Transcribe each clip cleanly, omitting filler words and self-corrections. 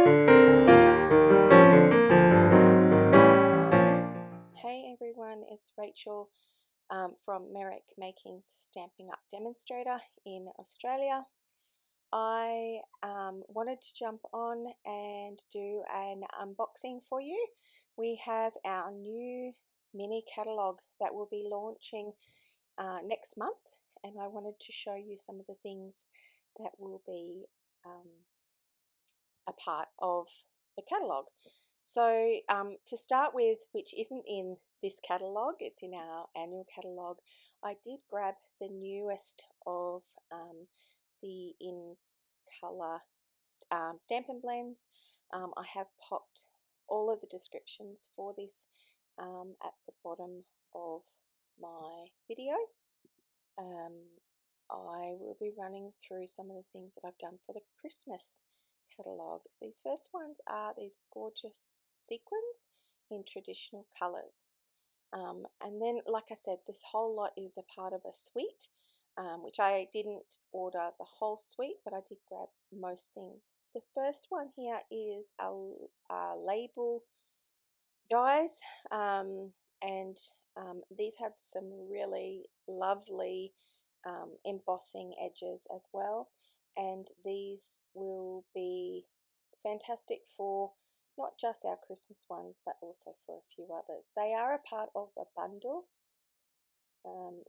Hey everyone, it's Rachael from Merrick Makings Stampin Up demonstrator in Australia. I wanted to jump on and do an unboxing for you. We have our new mini catalogue that will be launching next month, and I wanted to show you some of the things that will be a part of the catalogue. So to start with, which isn't in this catalogue, it's in our annual catalogue, I did grab the newest of the in colour Stampin' Blends. I have popped all of the descriptions for this at the bottom of my video. I will be running through some of the things that I've done for the Christmas catalogue. These first ones are these gorgeous sequins in traditional colours. And then, like I said, this whole lot is a part of a suite, which I didn't order the whole suite, but I did grab most things. The first one here is a label dies, and these have some really lovely embossing edges as well, and these will be fantastic for not just our Christmas ones but also for a few others. They are a part of a bundle.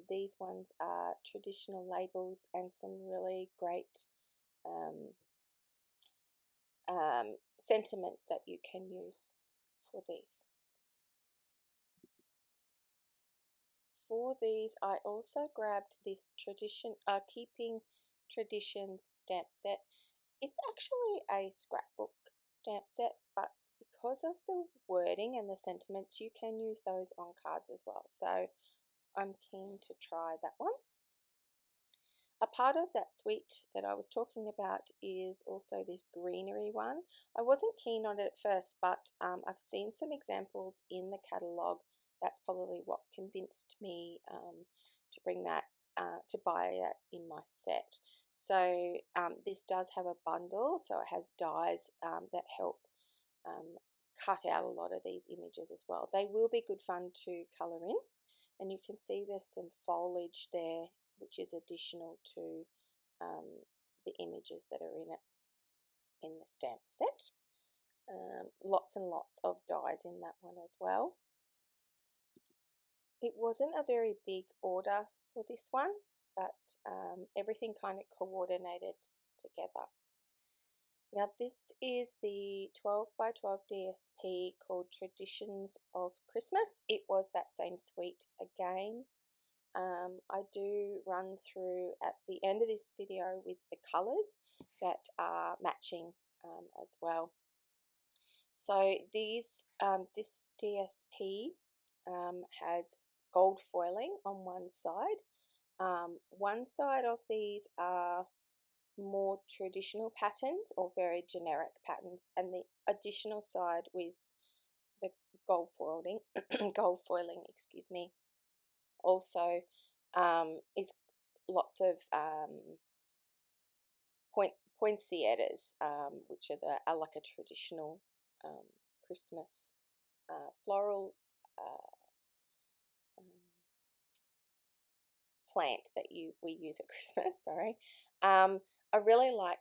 These ones are traditional labels and some really great sentiments that you can use for these. For these, I also grabbed this Keeping Traditions stamp set. It's actually a scrapbook stamp set, but because of the wording and the sentiments, you can use those on cards as well. So I'm keen to try that one. A part of that suite that I was talking about is also this greenery one. I wasn't keen on it at first, but I've seen some examples in the catalogue. That's probably what convinced me to bring that, to buy it in my set. So this does have a bundle, so it has dies that help cut out a lot of these images as well. They will be good fun to colour in, and you can see there's some foliage there which is additional to the images that are in it in the stamp set. Lots and lots of dies in that one as well. It wasn't a very big order for this one, but everything kind of coordinated together. Now this is the 12 by 12 DSP called Traditions of Christmas. It was that same suite again. I do run through at the end of this video with the colours that are matching as well. So these this DSP has gold foiling on one side. One side of these are more traditional patterns or very generic patterns, and the additional side with the gold foiling, excuse me, also is lots of poinsettias, which are like a traditional Christmas floral plant that we use at Christmas. Sorry, I really like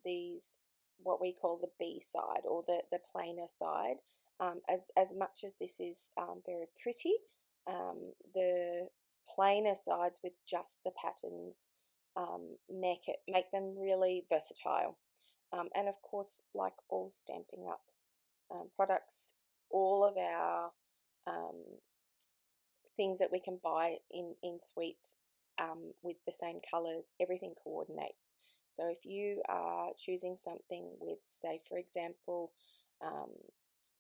these, what we call the B side or the plainer side. As much as this is very pretty, the plainer sides with just the patterns make them really versatile. And of course, like all Stampin' Up products, all of our things that we can buy in suites with the same colors, everything coordinates. So if you are choosing something with, say for example,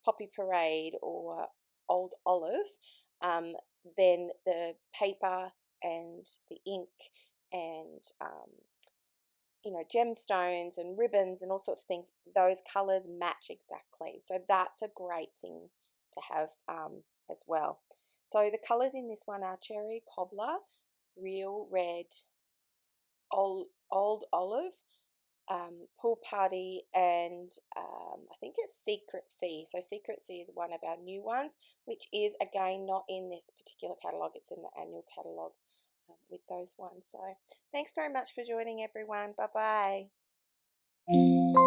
Poppy Parade or Old Olive, then the paper and the ink and you know, gemstones and ribbons and all sorts of things, those colors match exactly. So that's a great thing to have as well. So the colors in this one are Cherry Cobbler, Real Red, Old Olive, Pool Party, and I think it's Secret Sea. So Secret Sea is one of our new ones, which is again not in this particular catalogue, it's in the annual catalogue with those ones. So thanks very much for joining, everyone. Bye bye.